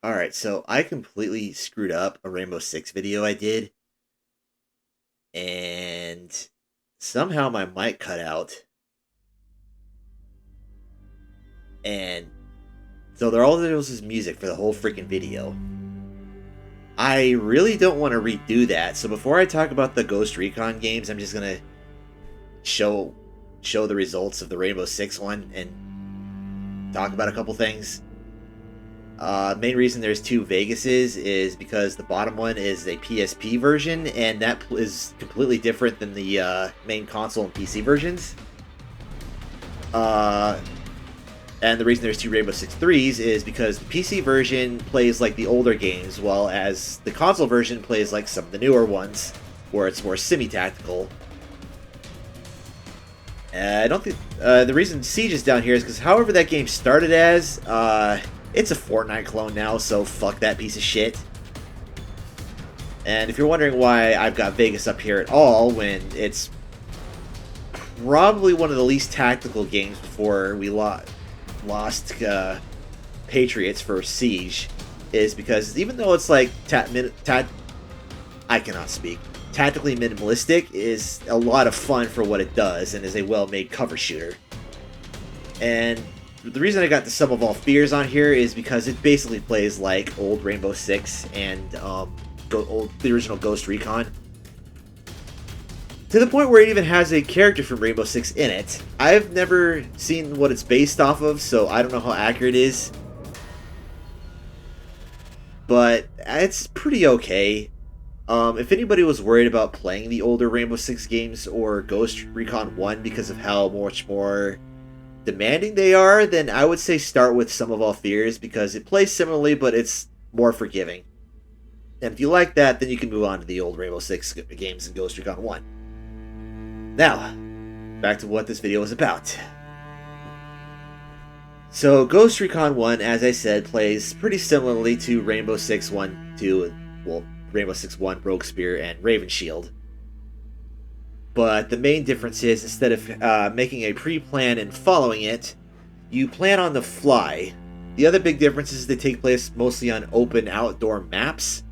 Alright, so I completely screwed up a Rainbow Six video I did, and somehow my mic cut out, and so all there was music for the whole freaking video. I really don't want to redo that, so before I talk about the Ghost Recon games, I'm just gonna show the results of the Rainbow Six one and talk about a couple things. Main reason there's two Vegases is because the bottom one is a PSP version, and that is completely different than the main console and PC versions. And the reason there's two Rainbow Six Threes is because the PC version plays like the older games, while as the console version plays like some of the newer ones, where it's more semi-tactical. I don't think the reason Siege is down here is because however that game started as, it's a Fortnite clone now, so fuck that piece of shit. And if you're wondering why I've got Vegas up here at all, when it's probably one of the least tactical games before we lost Patriots for Siege, is because even though it's like I cannot speak. Tactically minimalistic is a lot of fun for what it does and is a well-made cover shooter. And the reason I got the Sum of All Fears on here is because it basically plays like old Rainbow Six and the original Ghost Recon. To the point where it even has a character from Rainbow Six in it. I've never seen what it's based off of, so I don't know how accurate it is. But it's pretty okay. If anybody was worried about playing the older Rainbow Six games or Ghost Recon 1 because of how much more demanding they are, then I would say start with Sum of All Fears because it plays similarly, but it's more forgiving. And if you like that, then you can move on to the old Rainbow Six games and Ghost Recon 1. Now, back to what this video was about. So, Ghost Recon 1, as I said, plays pretty similarly to Rainbow Six 1, 2, well, Rainbow Six 1, Rogue Spear, and Raven Shield. But the main difference is, instead of making a pre-plan and following it, you plan on the fly. The other big difference is they take place mostly on open outdoor maps.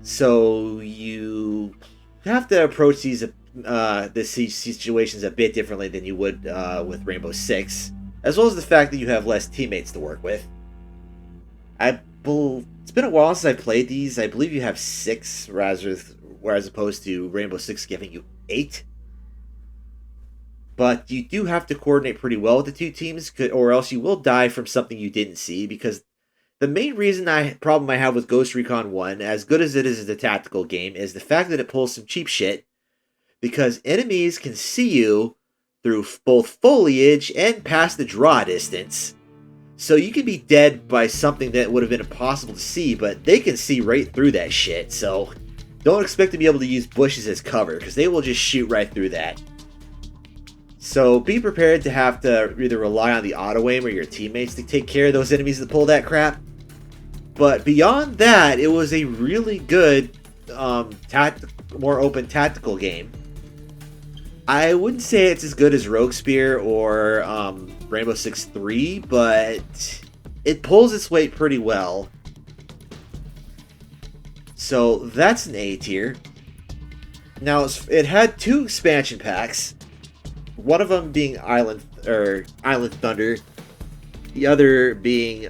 So you have to approach these situations a bit differently than you would with Rainbow Six, as well as the fact that you have less teammates to work with. It's been a while since I played these. I believe you have 6, whereas opposed to Rainbow Six giving you 8. But you do have to coordinate pretty well with the two teams, or else you will die from something you didn't see, because the main problem I have with Ghost Recon 1, as good as it is as a tactical game, is the fact that it pulls some cheap shit, because enemies can see you through both foliage and past the draw distance. So you can be dead by something that would have been impossible to see, but they can see right through that shit. So don't expect to be able to use bushes as cover, because they will just shoot right through that. So be prepared to have to either rely on the auto aim or your teammates to take care of those enemies that pull that crap. But beyond that, it was a really good, more open tactical game. I wouldn't say it's as good as Rogue Spear or Rainbow Six 3, but it pulls its weight pretty well. So that's an A tier. Now it had 2 expansion packs, one of them being Island Thunder, the other being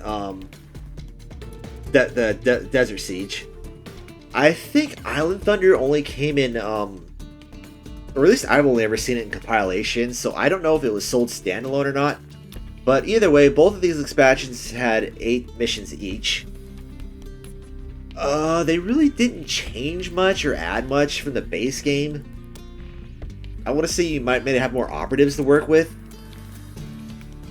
the Desert Siege. I think Island Thunder only came in or at least I've only ever seen it in compilation, so I don't know if it was sold standalone or not. But either way, both of these expansions had 8 missions each. They really didn't change much or add much from the base game. I want to say you might maybe have more operatives to work with,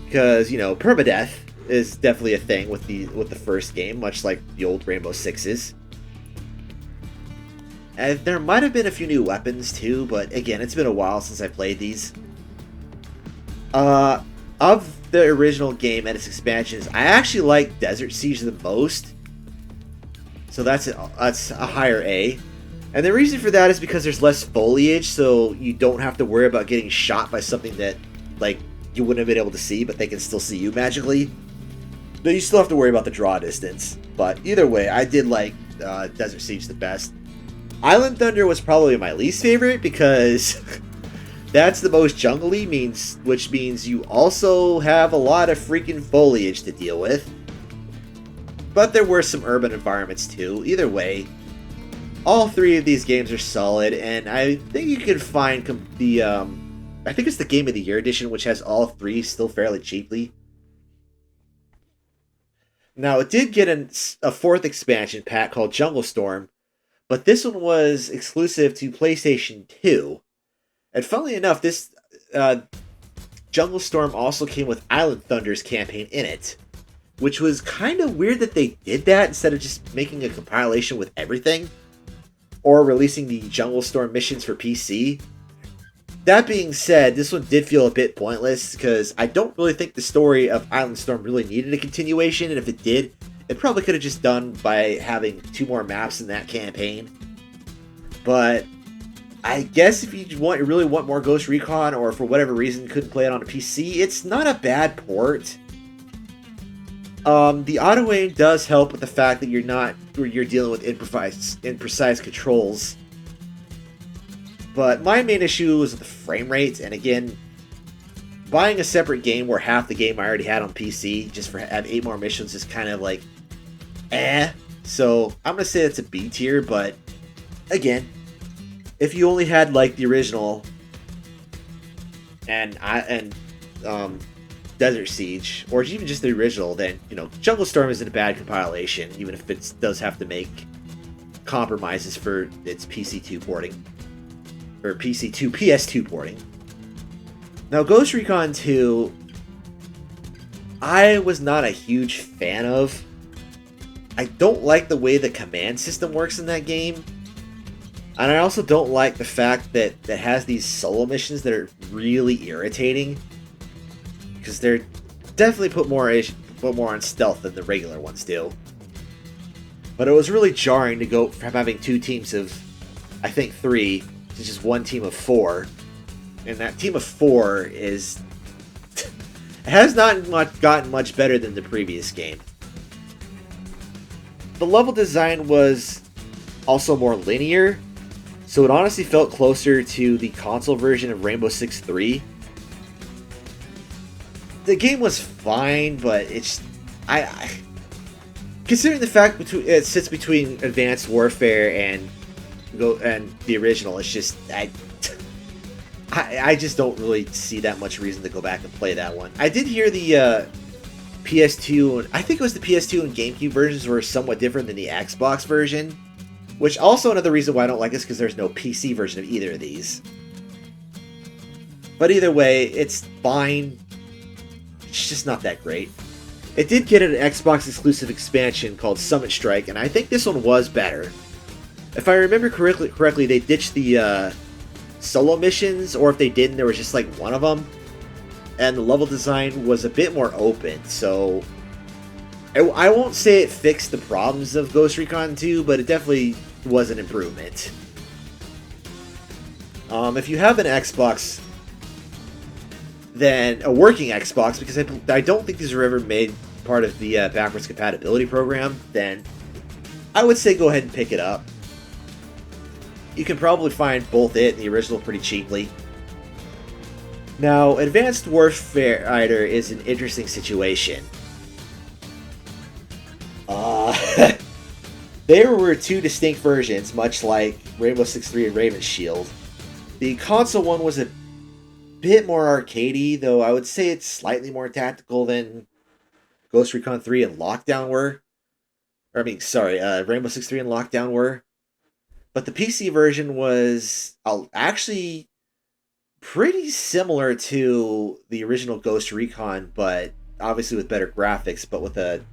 because, you know, permadeath is definitely a thing with the first game, much like the old Rainbow Sixes. And there might have been a few new weapons too, but again, it's been a while since I played these. Of the original game and its expansions, I actually like Desert Siege the most. So that's a higher A. And the reason for that is because there's less foliage, so you don't have to worry about getting shot by something that, like, you wouldn't have been able to see, but they can still see you magically. Though you still have to worry about the draw distance. But either way, I did like Desert Siege the best. Island Thunder was probably my least favorite because that's the most jungly, which means you also have a lot of freaking foliage to deal with. But there were some urban environments too. Either way, all three of these games are solid, and I think you can find I think it's the Game of the Year edition, which has all three still fairly cheaply. Now, it did get a fourth expansion pack called Jungle Storm, but this one was exclusive to PlayStation 2. And funnily enough, this Jungle Storm also came with Island Thunder's campaign in it, which was kind of weird that they did that instead of just making a compilation with everything, or releasing the Jungle Storm missions for PC. That being said, this one did feel a bit pointless, because I don't really think the story of Island Storm really needed a continuation, and if it did, it probably could have just done by having 2 more maps in that campaign. But I guess if you really want more Ghost Recon, or for whatever reason couldn't play it on a PC, it's not a bad port. The auto aim does help with the fact that you're dealing with imprecise controls. But my main issue was the frame rates, and again, buying a separate game where half the game I already had on PC just for have 8 more missions is kind of like, So I'm gonna say it's a B tier, but again, if you only had like the original and Desert Siege, or even just the original, then Jungle Storm isn't a bad compilation, even if it does have to make compromises for its PC2 porting. Or PC2, PS2 porting. Now, Ghost Recon 2, I was not a huge fan of. I don't like the way the command system works in that game. And I also don't like the fact that it has these solo missions that are really irritating. Because they're definitely put more on stealth than the regular ones do. But it was really jarring to go from having 2 teams of, I think 3, to just 1 team of 4. And that team of 4 has not gotten much better than the previous game. The level design was also more linear, so it honestly felt closer to the console version of Rainbow Six 3. The game was fine, but I considering the fact it sits between Advanced Warfare and the original, it's just I just don't really see that much reason to go back and play that one. I did hear the PS2, I think it was the PS2 and GameCube versions were somewhat different than the Xbox version, which also another reason why I don't like this, because there's no PC version of either of these. But either way, it's fine. It's just not that great. It did get an Xbox exclusive expansion called Summit Strike, and I think this one was better. If I remember correctly, they ditched the solo missions, or if they didn't, there was just like one of them. And the level design was a bit more open, so I won't say it fixed the problems of Ghost Recon 2, but it definitely was an improvement. If you have an Xbox, then a working Xbox, because I don't think these were ever made part of the backwards compatibility program, then I would say go ahead and pick it up. You can probably find both it and the original pretty cheaply. Now, Advanced Warfighter is an interesting situation. There were 2 distinct versions, much like Rainbow Six 3 and Raven's Shield. The console one was a bit more arcadey, though I would say it's slightly more tactical than Ghost Recon 3 and Lockdown were. Rainbow Six 3 and Lockdown were. But the PC version was actually pretty similar to the original Ghost Recon, but obviously with better graphics, but with a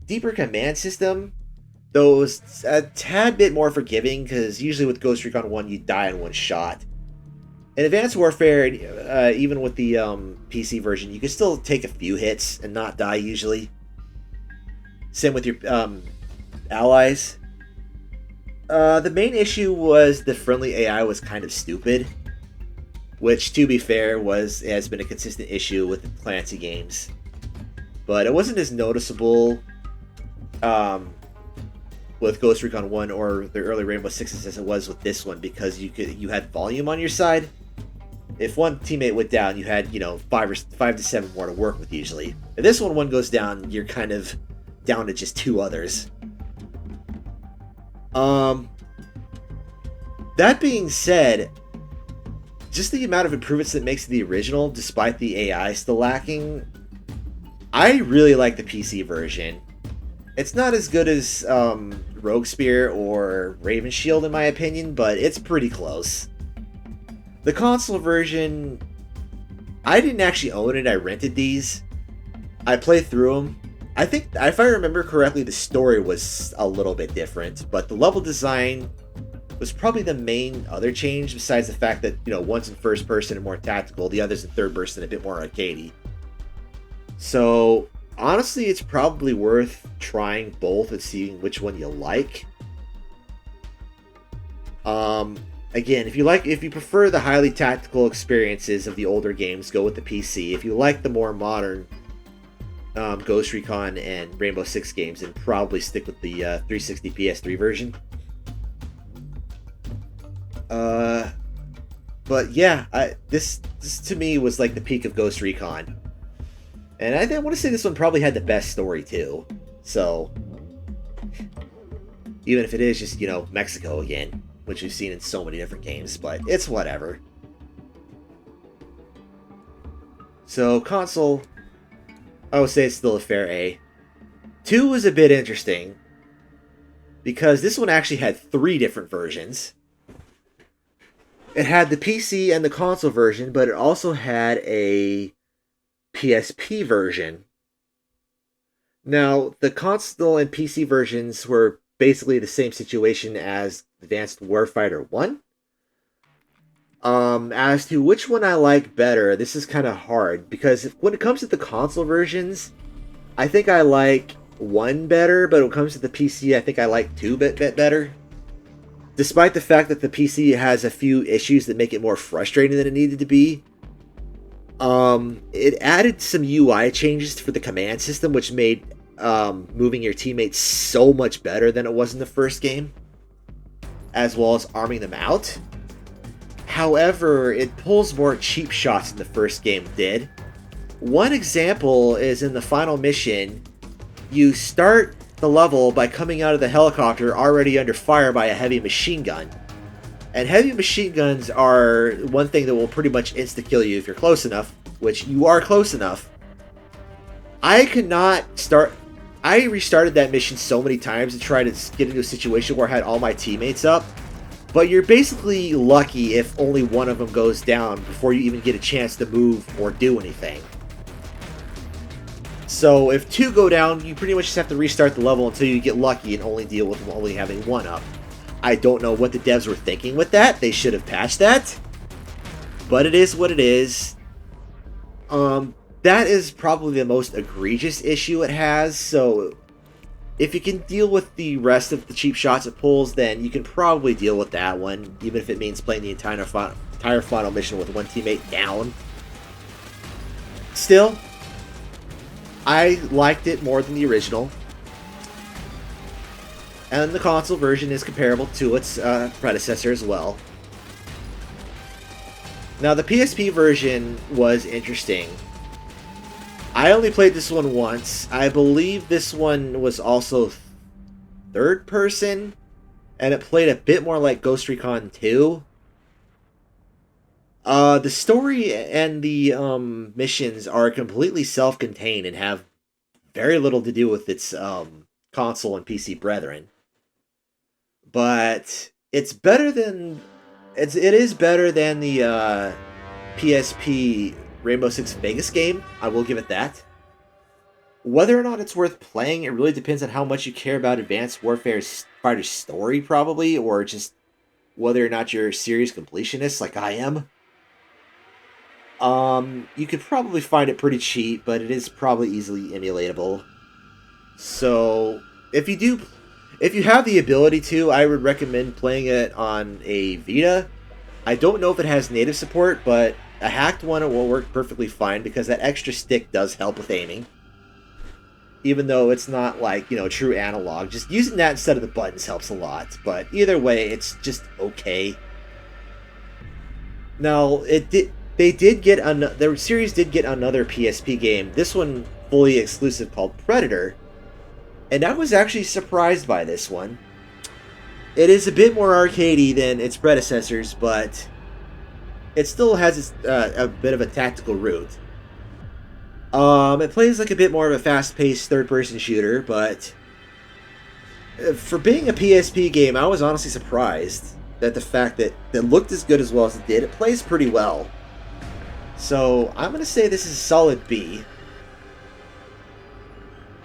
deeper command system, though it was a tad bit more forgiving, because usually with Ghost Recon 1 you die in one shot. In Advanced Warfare, even with the PC version, you can still take a few hits and not die usually. Same with your allies. The main issue was the friendly AI was kind of stupid, which, to be fair, has been a consistent issue with the Clancy games. but it wasn't as noticeable with Ghost Recon 1 or the early Rainbow Sixes as it was with this one, because you had volume on your side. If one teammate went down, you had, you know, 5 to 7 more to work with usually. If this one goes down, you're kind of down to just 2 others. That being said, just the amount of improvements that makes the original, despite the AI still lacking, I really like the PC version. It's not as good as Rogue Spear or Raven Shield in my opinion, but it's pretty close. The console version, I didn't actually own it, I rented these. I played through them. I think, if I remember correctly, the story was a little bit different, but the level design was probably the main other change, besides the fact that, you know, one's in first person and more tactical, the other's in third person and a bit more arcadey. So, honestly, it's probably worth trying both and seeing which one you like. Again, if you prefer the highly tactical experiences of the older games, go with the PC. If you like the more modern Ghost Recon and Rainbow Six games, then probably stick with the 360 PS3 version. But yeah, this to me was like the peak of Ghost Recon. And I want to say this one probably had the best story too. So, even if it is just, you know, Mexico again, which we've seen in so many different games, but it's whatever. So, console, I would say it's still a fair A. 2 was a bit interesting, because this one actually had 3 different versions. It had the PC and the console version, but it also had a PSP version. Now, the console and PC versions were basically the same situation as Advanced Warfighter 1. As to which one I like better, this is kind of hard, because when it comes to the console versions, I think I like 1 better, but when it comes to the PC, I think I like 2 bit better. Despite the fact that the PC has a few issues that make it more frustrating than it needed to be. It added some UI changes for the command system, which made moving your teammates so much better than it was in the first game, as well as arming them out. However, it pulls more cheap shots than the first game did. One example is in the final mission, you start the level by coming out of the helicopter already under fire by a heavy machine gun. And heavy machine guns are one thing that will pretty much insta-kill you if you're close enough, which you are close enough. I restarted that mission so many times to try to get into a situation where I had all my teammates up, but you're basically lucky if only one of them goes down before you even get a chance to move or do anything. So if 2 go down, you pretty much just have to restart the level until you get lucky and only deal with them only having 1 up. I don't know what the devs were thinking with that. They should have patched that. But it is what it is. That is probably the most egregious issue it has. So if you can deal with the rest of the cheap shots it pulls, then you can probably deal with that one, even if it means playing the entire final mission with 1 teammate down. Still, I liked it more than the original. And the console version is comparable to its predecessor as well. Now, the PSP version was interesting. I only played this one once. I believe this one was also third person, and it played a bit more like Ghost Recon 2. The story and the missions are completely self-contained and have very little to do with its console and PC brethren. But it's better than it is better than the PSP Rainbow Six Vegas game. I will give it that. Whether or not it's worth playing, it really depends on how much you care about Advanced Warfighter's story, probably, or just whether or not you're a serious completionist like I am. You could probably find it pretty cheap, but it is probably easily emulatable. So, if you have the ability to, I would recommend playing it on a Vita. I don't know if it has native support, but a hacked one will work perfectly fine because that extra stick does help with aiming. even though it's not like, true analog. Just using that instead of the buttons helps a lot. But either way, it's just okay. Now, the series did get another PSP game. This one fully exclusive called Predator. And I was actually surprised by this one. It is a bit more arcadey than its predecessors, but it still has a bit of a tactical route. It plays like a bit more of a fast-paced third-person shooter, but for being a PSP game, I was honestly surprised that the fact that it looked as good as well as it did. It plays pretty well. So I'm going to say this is a solid B.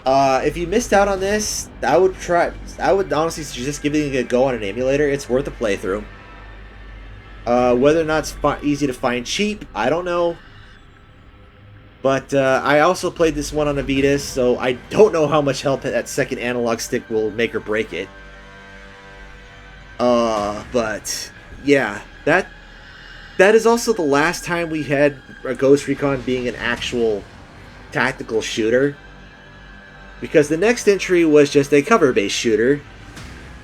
If you missed out on this, I would honestly suggest giving it a go on an emulator. It's worth a playthrough. Whether or not it's easy to find cheap, I don't know. But I also played this one on a Vita, so I don't know how much help that second analog stick will make or break it. But yeah, that is also the last time we had a Ghost Recon being an actual tactical shooter. Because the next entry was just a cover-based shooter,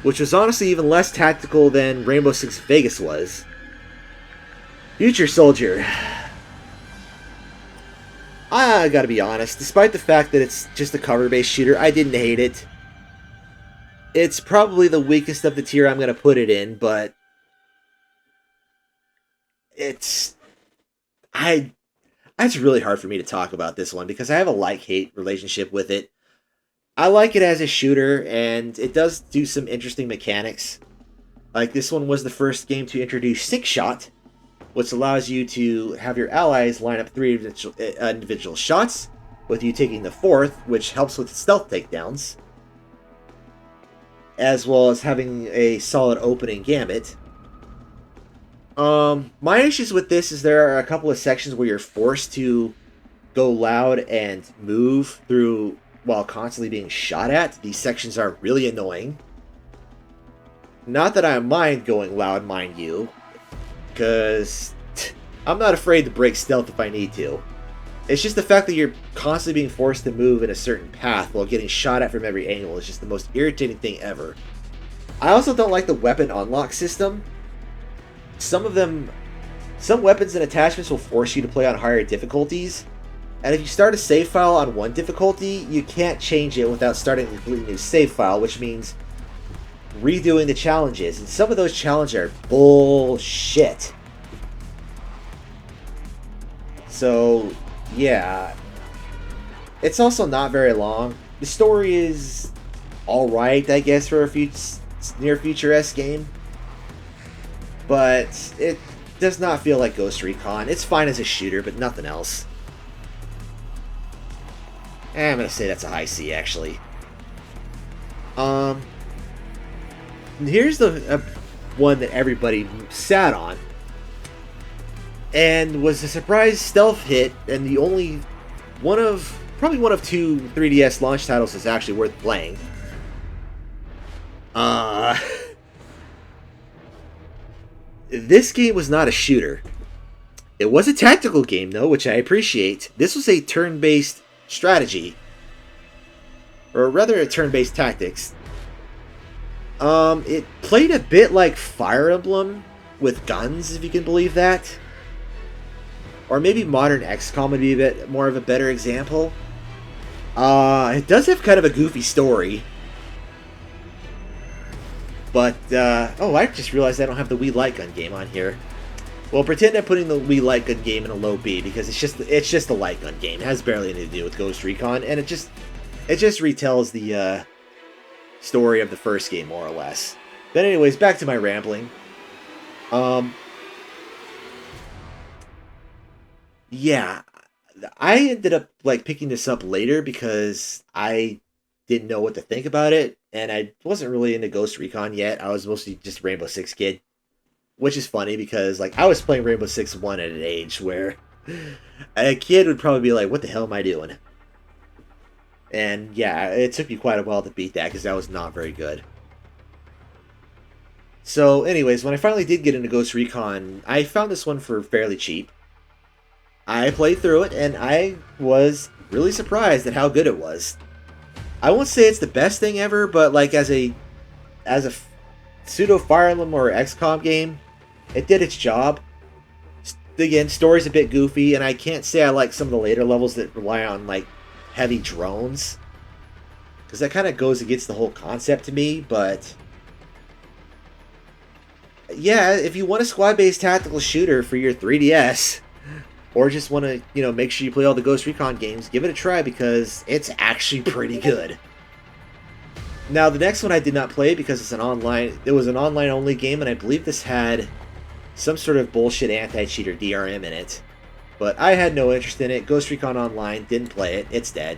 which was honestly even less tactical than Rainbow Six Vegas was. Future Soldier. I gotta be honest, despite the fact that it's just a cover-based shooter, I didn't hate it. It's probably the weakest of the tier I'm gonna put it in, but it's really hard for me to talk about this one because I have a like-hate relationship with it. I like it as a shooter, and it does do some interesting mechanics. Like, this one was the first game to introduce 6-shot, which allows you to have your allies line up 3 individual shots, with you taking the 4th, which helps with stealth takedowns, as well as having a solid opening gamut. My issues with this is there are a couple of sections where you're forced to go loud and move through while constantly being shot at. These sections are really annoying. Not that I mind going loud, mind you, because I'm not afraid to break stealth if I need to. It's just the fact that you're constantly being forced to move in a certain path while getting shot at from every angle is just the most irritating thing ever. I also don't like the weapon unlock system. Some weapons and attachments will force you to play on higher difficulties, and if you start a save file on one difficulty, you can't change it without starting a completely new save file, which means redoing the challenges, and some of those challenges are bullshit. So, yeah. It's also not very long. The story is alright, I guess, for a near future-esque game. But it does not feel like Ghost Recon. It's fine as a shooter, but nothing else. I'm going to say that's a high C, actually. Here's the one that everybody sat on. And was a surprise stealth hit, and the only probably one of 2 3DS launch titles that's actually worth playing. This game was not a shooter. It was a tactical game, though, which I appreciate. This was a turn-based strategy. Or rather, a turn-based tactics. It played a bit like Fire Emblem with guns, if you can believe that. Or maybe modern XCOM would be a bit more of a better example. It does have kind of a goofy story. But, oh, I just realized I don't have the Wii Light Gun game on here. Well, pretend I'm putting the Wii Light Gun game in a low B, because it's just a light gun game. It has barely anything to do with Ghost Recon, and it just retells the story of the first game, more or less. But anyways, back to my rambling. Yeah, I ended up picking this up later because I didn't know what to think about it, and I wasn't really into Ghost Recon yet. I was mostly just Rainbow Six kid, which is funny because I was playing Rainbow Six 1 at an age where a kid would probably be like, "What the hell am I doing?" And yeah, it took me quite a while to beat that because that was not very good. So, anyways, when I finally did get into Ghost Recon, I found this one for fairly cheap. I played through it, and I was really surprised at how good it was. I won't say it's the best thing ever, but like as a pseudo Fire Emblem or XCOM game, it did its job. Again, story's a bit goofy, and I can't say I like some of the later levels that rely on like heavy drones, because that kind of goes against the whole concept to me. But yeah, if you want a squad-based tactical shooter for your 3DS, or just want to, you know, make sure you play all the Ghost Recon games, give it a try because it's actually pretty good. Now, the next one I did not play because it's an online. It was an online-only game, and I believe this had some sort of bullshit anti-cheat or DRM in it. But I had no interest in it. Ghost Recon Online, didn't play it. It's dead.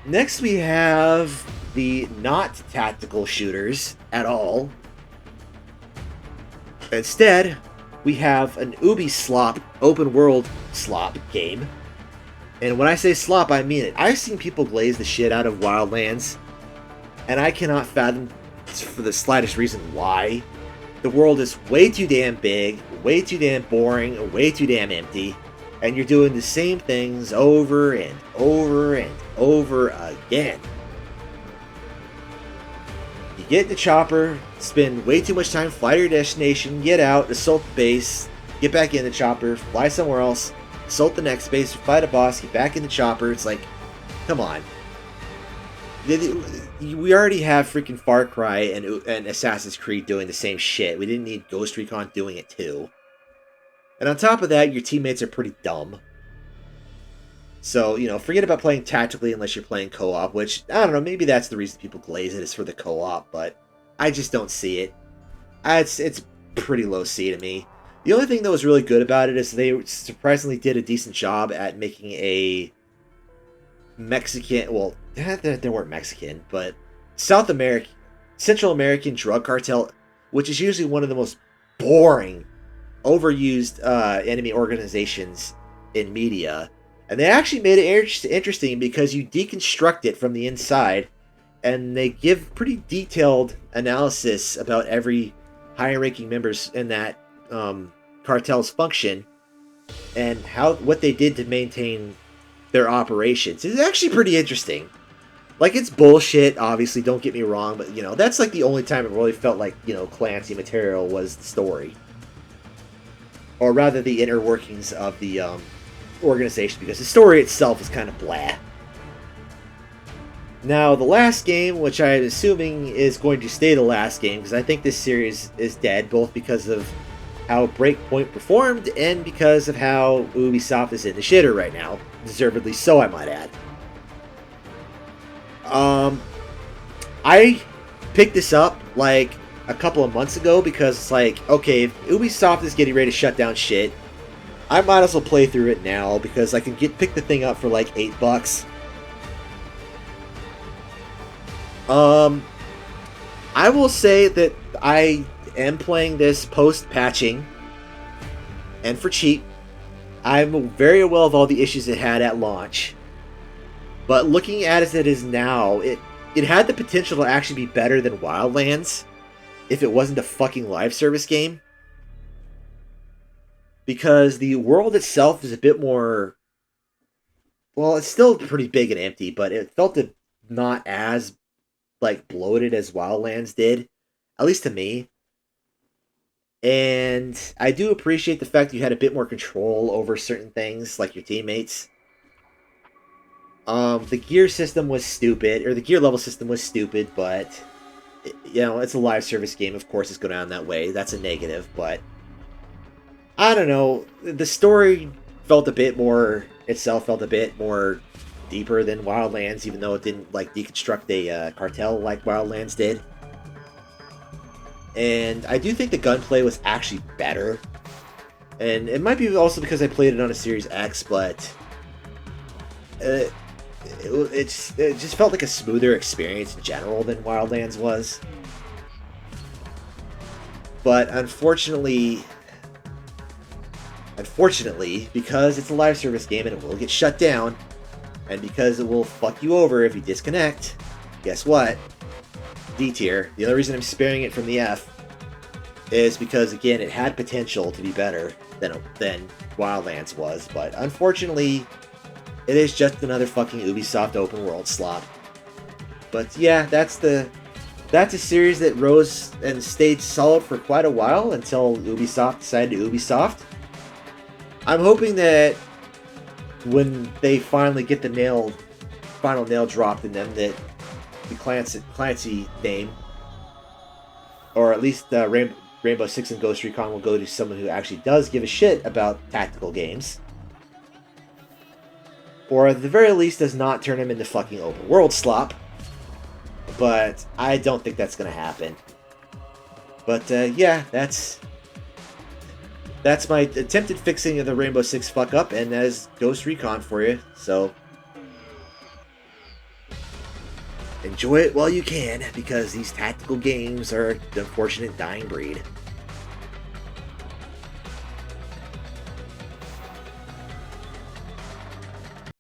Next we have the not tactical shooters at all. Instead, we have an Ubi slop, open world slop game. And when I say slop, I mean it. I've seen people glaze the shit out of Wildlands, and I cannot fathom for the slightest reason why. The world is way too damn big, way too damn boring, way too damn empty, and you're doing the same things over and over and over again. You get in the chopper, spend way too much time, fly to your destination, get out, assault the base, get back in the chopper, fly somewhere else, assault the next base, fight a boss, get back in the chopper. It's like, come on. We already have freaking Far Cry and Assassin's Creed doing the same shit. We didn't need Ghost Recon doing it too. And on top of that, your teammates are pretty dumb. So, you know, forget about playing tactically unless you're playing co-op, which, I don't know, maybe that's the reason people glaze it is for the co-op, but I just don't see it. It's pretty low C to me. The only thing that was really good about it is they surprisingly did a decent job at making a Mexican, well, they weren't Mexican, but Central American drug cartel, which is usually one of the most boring, overused enemy organizations in media. And they actually made it interesting because you deconstruct it from the inside, and they give pretty detailed analysis about every high-ranking members in that cartel's function and what they did to maintain their operations. It's actually pretty interesting. Like, it's bullshit, obviously, don't get me wrong, but, you know, that's like the only time it really felt like, you know, Clancy material was the story. Or rather, the inner workings of the organization, because the story itself is kind of blah. Now, the last game, which I'm assuming is going to stay the last game, because I think this series is dead, both because of how Breakpoint performed and because of how Ubisoft is in the shitter right now. Deservedly so, I might add. I picked this up like a couple of months ago because it's like, okay, if Ubisoft is getting ready to shut down shit, I might as well play through it now because I can pick the thing up for like $8. I will say that I am playing this post-patching and for cheap. I'm very aware of all the issues it had at launch. But looking at it as it is now, it had the potential to actually be better than Wildlands if it wasn't a fucking live service game. Because the world itself is a bit more... Well, it's still pretty big and empty, but it felt not as like bloated as Wildlands did. At least to me. And I do appreciate the fact that you had a bit more control over certain things, like your teammates. The gear system was stupid, or the gear level system was stupid, but, you know, it's a live service game, of course it's going down that way. That's a negative, but I don't know. The story felt a bit more deeper than Wildlands, even though it didn't, like, deconstruct a cartel like Wildlands did. And I do think the gunplay was actually better. And it might be also because I played it on a Series X, but it just felt like a smoother experience in general than Wildlands was. But unfortunately, because it's a live service game and it will get shut down, and because it will fuck you over if you disconnect, guess what? D tier. The only reason I'm sparing it from the F is because, again, it had potential to be better than Wildlands was, but unfortunately, It is just another fucking Ubisoft open world slop. But yeah, that's a series that rose and stayed solid for quite a while until Ubisoft decided to Ubisoft. I'm hoping that when they finally get the final nail dropped in them, that the Clancy name, or at least Rainbow Six and Ghost Recon, will go to someone who actually does give a shit about tactical games. Or at the very least does not turn them into fucking open world slop. But I don't think that's going to happen. But yeah, that's my attempted fixing of the Rainbow Six fuck up, and that is Ghost Recon for you. So enjoy it while you can, because these tactical games are the unfortunate dying breed.